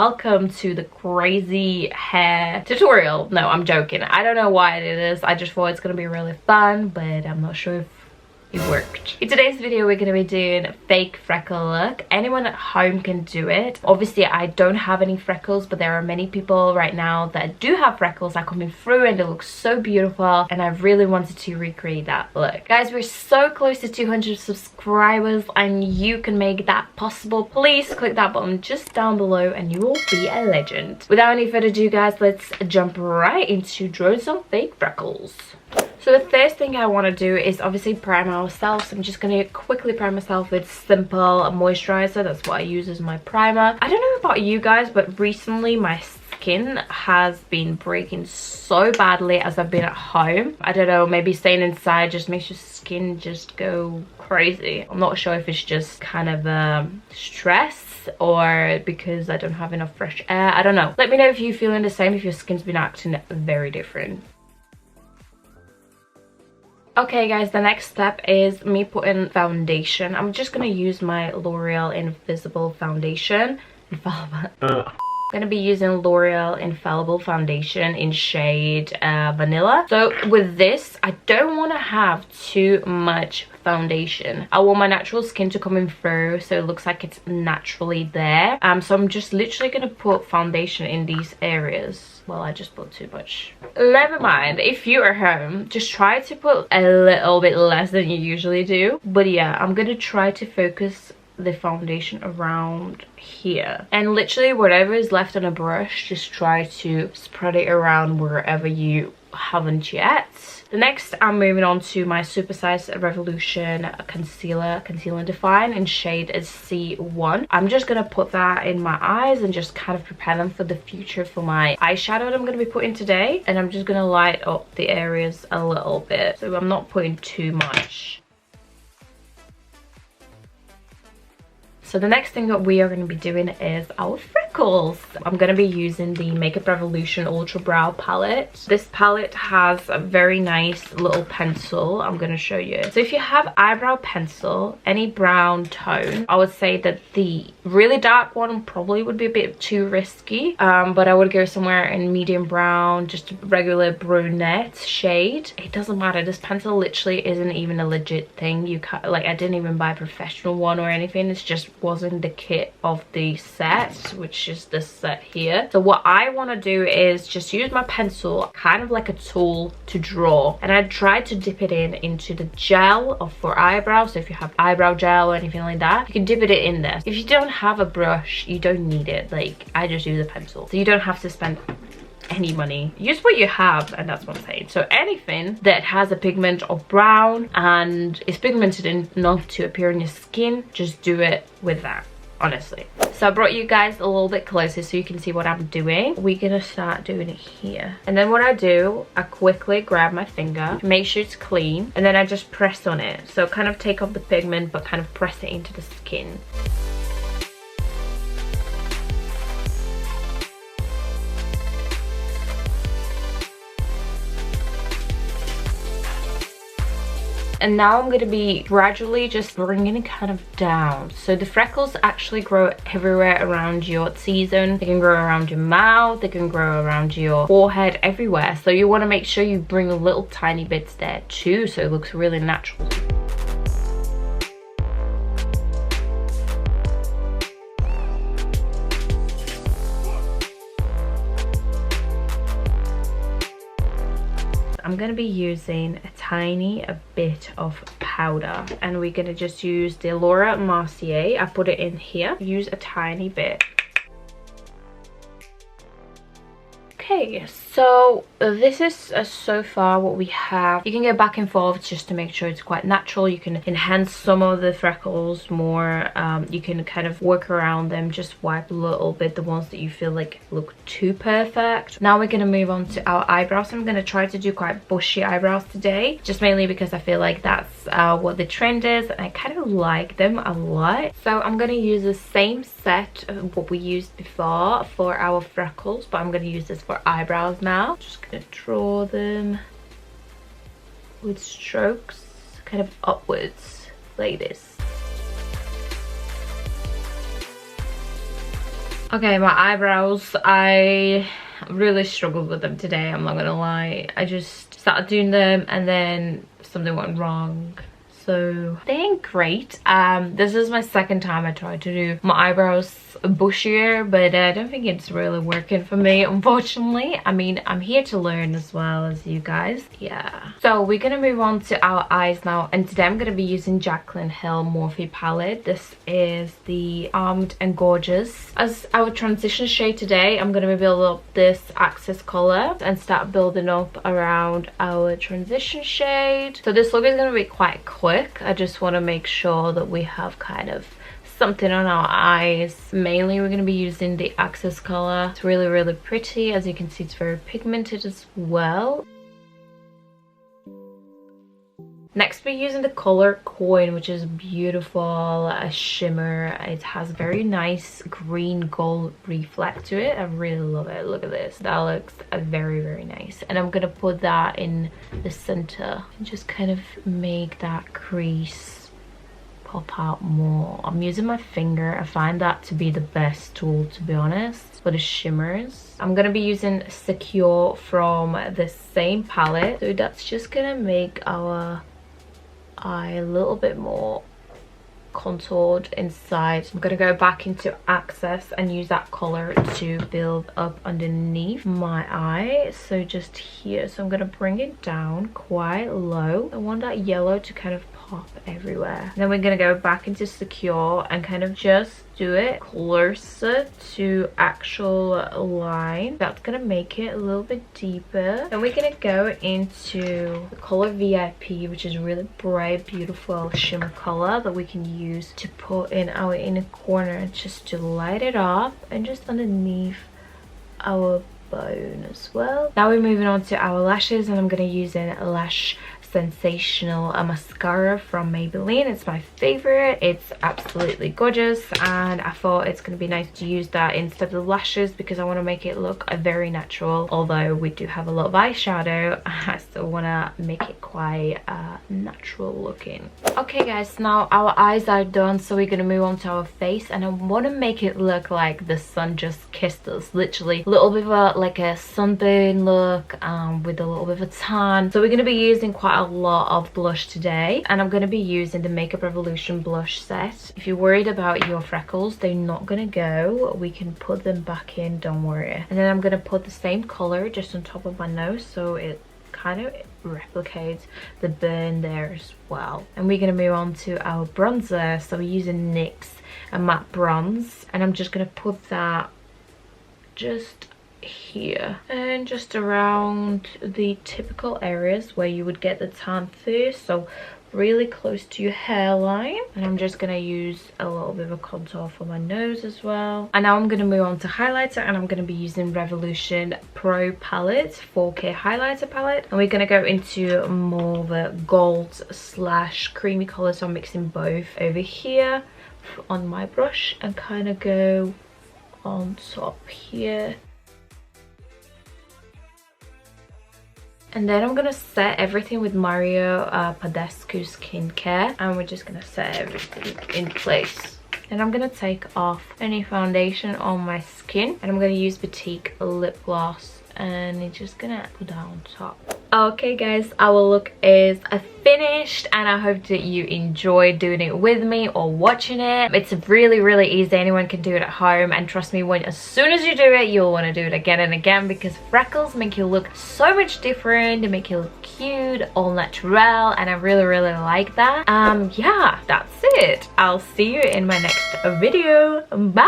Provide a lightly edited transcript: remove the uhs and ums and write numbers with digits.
welcome to the crazy hair tutorial. No, I'm joking. I don't know why it is. I just thought it's gonna be really fun, but I'm not sure if it worked. In today's video, we're going to be doing a fake freckle look. Anyone at home can do it. Obviously, I don't have any freckles, but there are many people right now that do have freckles that are coming through and they look so beautiful, and I really wanted to recreate that look. Guys, we're so close to 200 subscribers and you can make that possible. Please click that button just down below and you will be a legend. Without any further ado, guys, let's jump right into drawing some fake freckles. So the first thing I want to do is obviously prime ourselves. I'm just going to quickly prime myself with simple moisturizer. That's what I use as my primer. I don't know about you guys, but recently my skin has been breaking so badly as I've been at home. I don't know, maybe staying inside just makes your skin just go crazy. I'm not sure if it's just kind of stress or because I don't have enough fresh air. I don't know. Let me know if you're feeling the same, if your skin's been acting very different. Okay guys, the next step is me putting foundation. I'm just gonna use my L'Oreal Invisible Foundation. Infallible. I'm gonna be using L'Oreal Infallible Foundation in shade Vanilla. So with this, I don't want to have too much foundation. I want my natural skin to come in through so it looks like it's naturally there. So I'm just literally gonna put foundation in these areas. Well, I just put too much. Never mind. If you're at home, just try to put a little bit less than you usually do. But yeah, I'm gonna try to focus the foundation around here, and literally whatever is left on a brush, just try to spread it around wherever you haven't yet. The next, I'm moving on to my Supersize Revolution Conceal and Define in shade C1. I'm just going to put that in my eyes and just kind of prepare them for the future for my eyeshadow that I'm going to be putting today. And I'm just going to light up the areas a little bit, so I'm not putting too much. So the next thing that we are going to be doing is our freckles. I'm going to be using the Makeup Revolution Ultra Brow palette. This palette has a very nice little pencil. I'm going to show you. So if you have eyebrow pencil, any brown tone, I would say that the really dark one probably would be a bit too risky. But I would go somewhere in medium brown, just a regular brunette shade. It doesn't matter. This pencil literally isn't even a legit thing. You can't, like, I didn't even buy a professional one or anything. It's just wasn't the kit of the set, which is this set here. So what I want to do is just use my pencil kind of like a tool to draw, and I tried to dip it into the gel for eyebrows. So if you have eyebrow gel or anything like that, you can dip it in there. If you don't have a brush, you don't need it. Like, I just use a pencil, so you don't have to spend any money. Use what you have, and that's what I'm saying. So anything that has a pigment of brown and is pigmented enough to appear on your skin, just do it with that, honestly. So I brought you guys a little bit closer so you can see what I'm doing. We're gonna start doing it here, and then what I do, I quickly grab my finger, make sure it's clean, and then I just press on it. So kind of take off the pigment but kind of press it into the skin. And now I'm going to be gradually just bringing it kind of down. So the freckles actually grow everywhere around your T-zone. They can grow around your mouth. They can grow around your forehead, everywhere. So you want to make sure you bring little tiny bits there too, so it looks really natural. I'm going to be using a tiny bit of powder, and we're going to just use the Mercier. I put it in here. Use a tiny bit. Okay, so this is so far what we have. You can go back and forth just to make sure it's quite natural. You can enhance some of the freckles more. You can kind of work around them, just wipe a little bit the ones that you feel like look too perfect. Now we're going to move on to our eyebrows. I'm going to try to do quite bushy eyebrows today, just mainly because I feel like that's what the trend is, and I kind of like them a lot. So I'm going to use the same set of what we used before for our freckles, but I'm going to use this for eyebrows now. Just gonna draw them with strokes kind of upwards like this. Okay, my eyebrows, I really struggled with them today, I'm not gonna lie. I just started doing them and then something went wrong. So they ain't great. This is my second time I tried to do my eyebrows bushier, but I don't think it's really working for me, unfortunately. I mean, I'm here to learn as well as you guys. Yeah. So we're gonna move on to our eyes now, and today I'm gonna be using Jacklyn Hill Morphe palette. This is the Armed and Gorgeous. As our transition shade today, I'm gonna build up this access color and start building up around our transition shade. So this look is gonna be quite quick. I just want to make sure that we have kind of something on our eyes. Mainly we're going to be using the access color. It's really, really pretty. As you can see, it's very pigmented as well. Next we're using the color Coin, which is beautiful, a shimmer. It has very nice green gold reflect to it. I really love it. Look at this. That looks very, very nice. And I'm gonna put that in the center and just kind of make that crease pop out more. I'm using my finger. I find that to be the best tool, to be honest, for the shimmers. I'm gonna be using Secure from the same palette. So that's just gonna make our eye a little bit more contoured inside. I'm gonna go back into Access and use that color to build up underneath my eye, so just here. So I'm gonna bring it down quite low. I want that yellow to kind of pop everywhere. Then we're gonna go back into Secure and kind of just do it closer to actual line. That's gonna make it a little bit deeper. Then we're gonna go into the color VIP, which is really bright, beautiful shimmer color that we can use to put in our inner corner just to light it up and just underneath our bone as well. Now we're moving on to our lashes, and I'm gonna use a lash sensational mascara from Maybelline. It's my favorite. It's absolutely gorgeous, and I thought it's going to be nice to use that instead of lashes because I want to make it look very natural. Although we do have a lot of eyeshadow, I still want to make it quite natural looking. Okay guys, now our eyes are done, so we're going to move on to our face, and I want to make it look like the sun just kissed us. Literally a little bit of like a sunburn look with a little bit of a tan. So we're going to be using quite a lot of blush today, and I'm going to be using the Makeup Revolution blush set. If you're worried about your freckles, they're not going to go. We can put them back in, don't worry. And then I'm going to put the same color just on top of my nose, so it kind of replicates the burn there as well. And we're going to move on to our bronzer. So we're using NYX a matte bronze, and I'm just going to put that just here and just around the typical areas where you would get the tan first, so really close to your hairline. And I'm just gonna use a little bit of a contour for my nose as well. And now I'm gonna move on to highlighter, and I'm gonna be using Revolution Pro palette, 4K highlighter palette, and we're gonna go into more of a gold slash creamy color. So I'm mixing both over here on my brush and kind of go on top here. And then I'm gonna set everything with Mario Badescu skincare, and we're just gonna set everything in place. And I'm gonna take off any foundation on my skin, and I'm gonna use Boutique lip gloss, and it's just gonna put that on top. Okay guys, our look is finished, and I hope that you enjoyed doing it with me or watching it. It's really easy. Anyone can do it at home, and trust me, as soon as you do it, you'll want to do it again and again, because freckles make you look so much different. They make you look cute, all natural, and I really like that. Yeah, that's it. I'll see you in my next video. Bye.